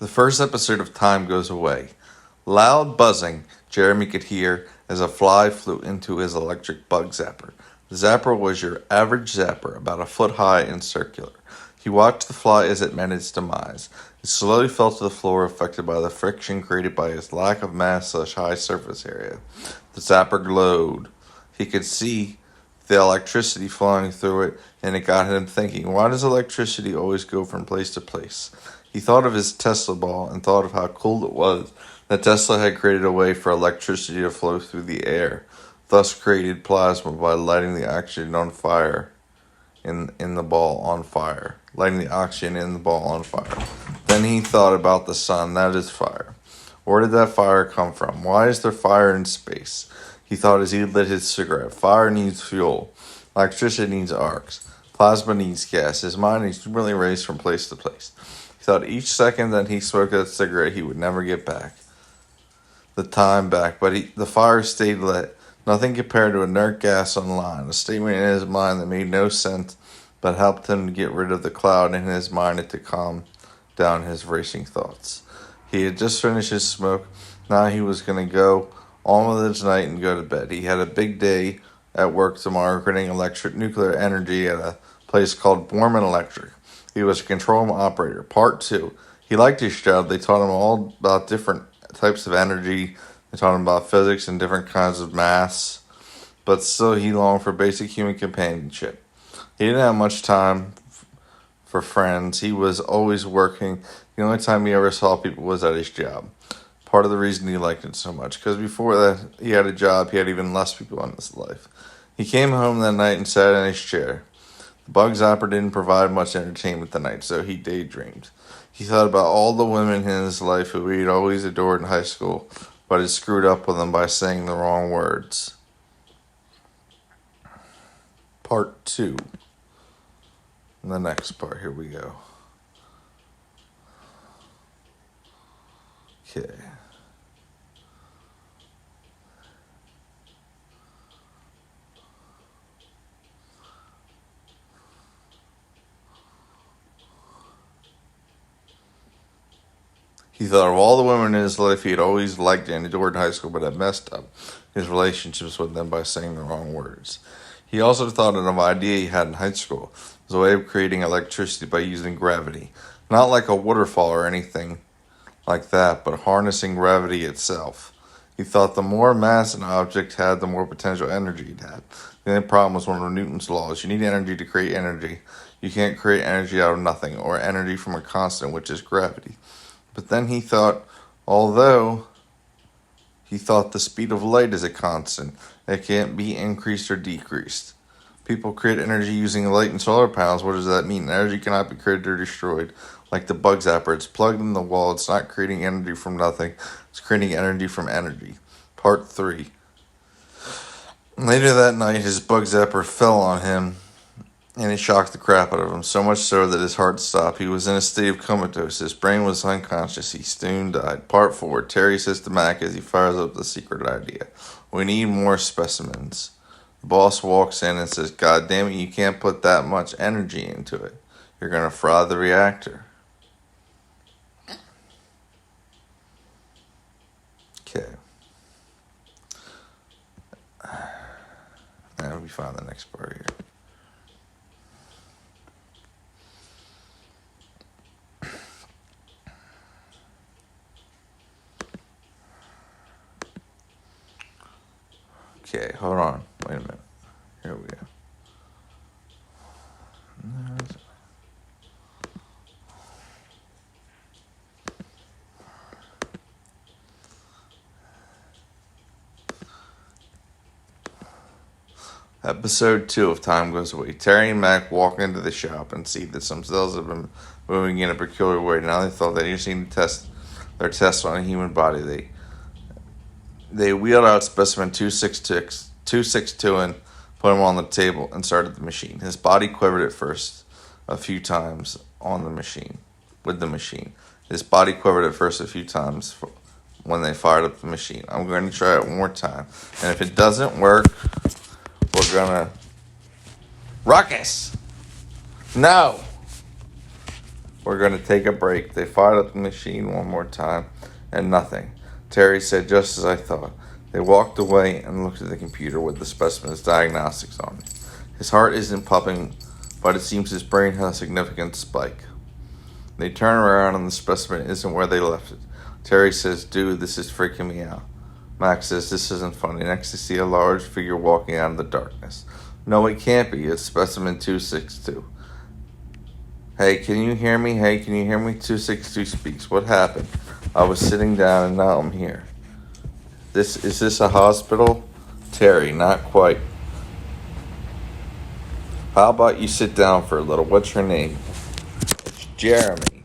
The first episode of Time Goes Away. Loud buzzing Jeremy could hear as a fly flew into his electric bug zapper. The zapper was your average zapper, about a foot high and circular. He watched the fly as it met its demise. It slowly fell to the floor, affected by the friction created by its lack of mass/high surface area. The zapper glowed. He could see the electricity flowing through it, and it got him thinking, why does electricity always go from place to place? He thought of his Tesla ball and thought of how cool it was that Tesla had created a way for electricity to flow through the air, thus created plasma by lighting the oxygen on fire in the ball on fire. Lighting the oxygen in the ball on fire. Then he thought about the sun. That is fire. Where did that fire come from? Why is there fire in space? He thought as he lit his cigarette. Fire needs fuel. Electricity needs arcs. Plasma needs gas. His mind exuberantly raced from place to place. He thought each second that he smoked that cigarette he would never get back. The time back, but the fire stayed lit. Nothing compared to inert gas on line. A statement in his mind that made no sense, but helped him to get rid of the cloud in his mind and to calm down his racing thoughts. He had just finished his smoke. Now he was going to go on with his night and go to bed. He had a big day at work tomorrow, creating nuclear energy at a place called Borman Electric. He was a control room operator. Part 2. He liked his job. They taught him all about different types of energy. They taught him about physics and different kinds of maths. But still, he longed for basic human companionship. He didn't have much time for friends. He was always working. The only time he ever saw people was at his job. Part of the reason he liked it so much, because before that he had a job, he had even less people in his life. He came home that night and sat in his chair. The bug zapper didn't provide much entertainment that night, so he daydreamed. He thought about all the women in his life who he'd always adored in high school, but had screwed up with them by saying the wrong words. Part 2. The next part, here we go. Okay. He thought of all the women in his life he had always liked and adored in high school, but had messed up his relationships with them by saying the wrong words. He also thought of an idea he had in high school. It was a way of creating electricity by using gravity. Not like a waterfall or anything like that, but harnessing gravity itself. He thought the more mass an object had, the more potential energy it had. The only problem was one of Newton's laws. You need energy to create energy. You can't create energy out of nothing, or energy from a constant, which is gravity. But then he thought, although he thought the speed of light is a constant, it can't be increased or decreased. People create energy using light and solar panels. What does that mean? Energy cannot be created or destroyed. Like the bug zapper, it's plugged in the wall. It's not creating energy from nothing. It's creating energy from energy. Part 3. Later that night, his bug zapper fell on him, and it shocked the crap out of him, so much so that his heart stopped. He was in a state of comatose. His brain was unconscious. He soon died. Part 4. Terry says to Mac as he fires up the secret idea. We need more specimens. The boss walks in and says, God damn it, you can't put that much energy into it. You're going to fry the reactor. Okay. Now we find the next part here. Okay, hold on. Wait a minute. Here we go. Episode 2 of Time Goes Away. Terry and Mac walk into the shop and see that some cells have been moving in a peculiar way. Now they thought they just need to test their tests on a human body. They wheeled out specimen 262 and put him on the table and started the machine. His body quivered at first a few times with the machine. His body quivered at first a few times when they fired up the machine. I'm going to try it one more time. And if it doesn't work, we're going to... Ruckus! No! We're going to take a break. They fired up the machine one more time, and nothing. Terry said, just as I thought. They walked away and looked at the computer with the specimen's diagnostics on it. His heart isn't pumping, but it seems his brain has a significant spike. They turn around and the specimen isn't where they left it. Terry says, dude, this is freaking me out. Max says, this isn't funny. Next they see a large figure walking out of the darkness. No, it can't be. It's specimen 262. Hey, can you hear me? Hey, can you hear me? 262 speaks. What happened? I was sitting down and now I'm here. Is this a hospital? Terry, not quite. How about you sit down for a little? What's your name? It's Jeremy.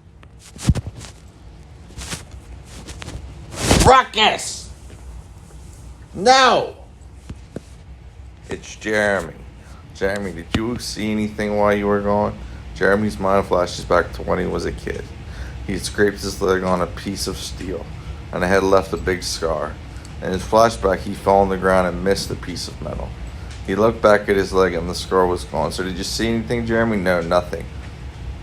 Ruckus! No! It's Jeremy. Jeremy, did you see anything while you were gone? Jeremy's mind flashes back to when he was a kid. He had scraped his leg on a piece of steel, and it had left a big scar. In his flashback, he fell on the ground and missed the piece of metal. He looked back at his leg, and the scar was gone. So did you see anything, Jeremy? No, nothing.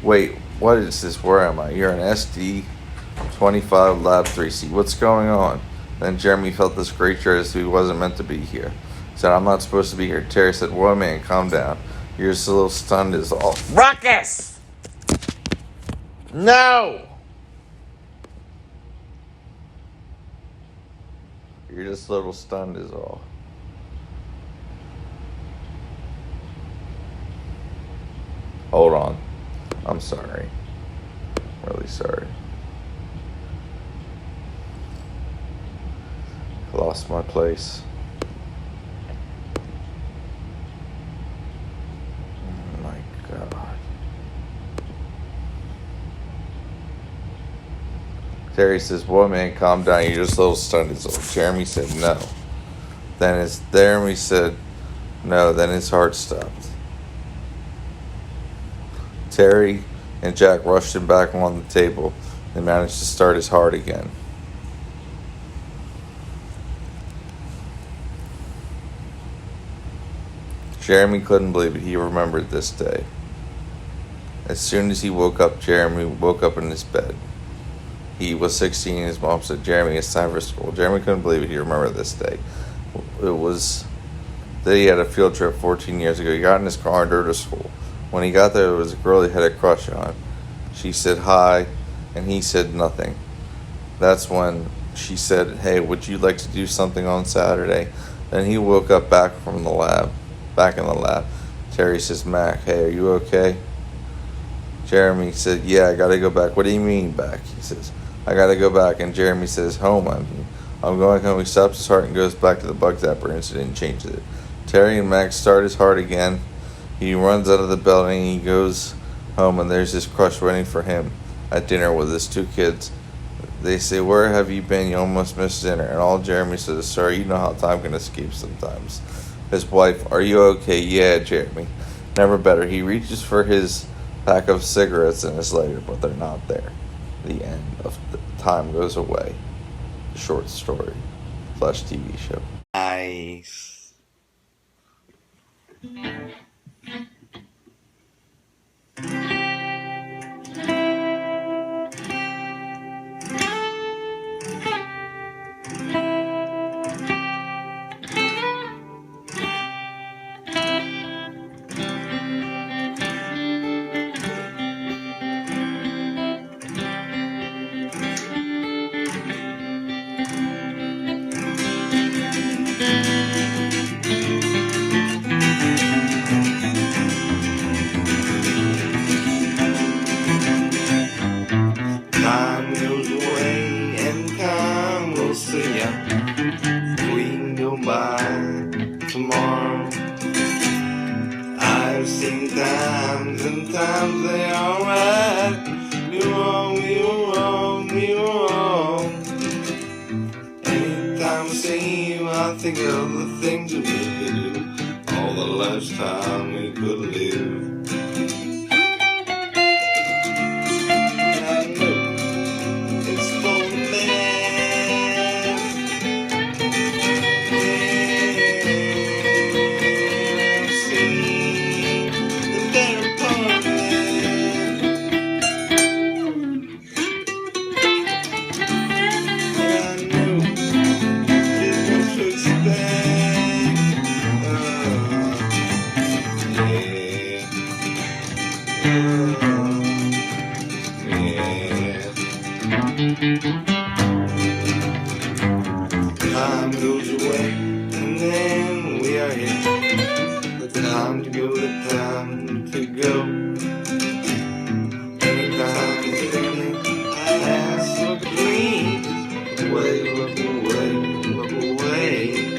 Wait, what is this? Where am I? You're in SD-25 Lab 3C. What's going on? Then Jeremy felt this great dread as if he wasn't meant to be here. He said, I'm not supposed to be here. Terry said, whoa, man, calm down. You're just a little stunned is all. Ruckus! No! You're just a little stunned is all. Hold on. I'm sorry. Really sorry. I lost my place. Terry says, boy, man, calm down. You're just a little stunned. Jeremy said, no. Jeremy said, no. Then his heart stopped. Terry and Jack rushed him back on the table and managed to start his heart again. Jeremy couldn't believe it. He remembered this day. As soon as he woke up, Jeremy woke up in his bed. He was 16 and his mom said, Jeremy, it's time for school. Jeremy couldn't believe it. He remembered this day. It was that he had a field trip 14 years ago. He got in his car and drove to school. When he got there, there was a girl he had a crush on. She said hi, and he said nothing. That's when she said, hey, would you like to do something on Saturday? Then he woke up back in the lab. Terry says, Mac, hey, are you okay? Jeremy said, yeah, I gotta go back. What do you mean back? He says, I gotta go back. And Jeremy says, home. I'm going home. He stops his heart and goes back to the bug zapper incident and changes it. Terry and Max start his heart again. He runs out of the building. He goes home, and there's his crush waiting for him at dinner with his two kids. They say, where have you been? You almost missed dinner. And all Jeremy says, sir, you know how time can escape sometimes. His wife, are you okay? Yeah, Jeremy. Never better. He reaches for his pack of cigarettes in his lighter, but they're not there. The end of the time goes away. The short story / TV show. Nice. Time goes away and time will see ya. We can go by tomorrow. I've seen times and times they are right. We were wrong, we were wrong, we were wrong. Anytime I see you, I think of the things that we could do. All the lifetime we could live. Yeah. Time goes away, and then we are here. The time to go, the time to go. Anytime the feeling pass, look at me. Look away, look away, look away.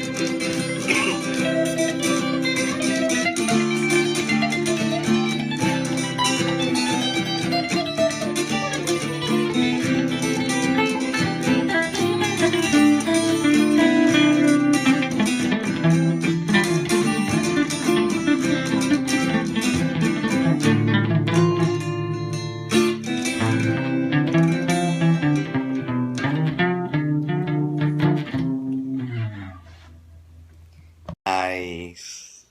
Nice.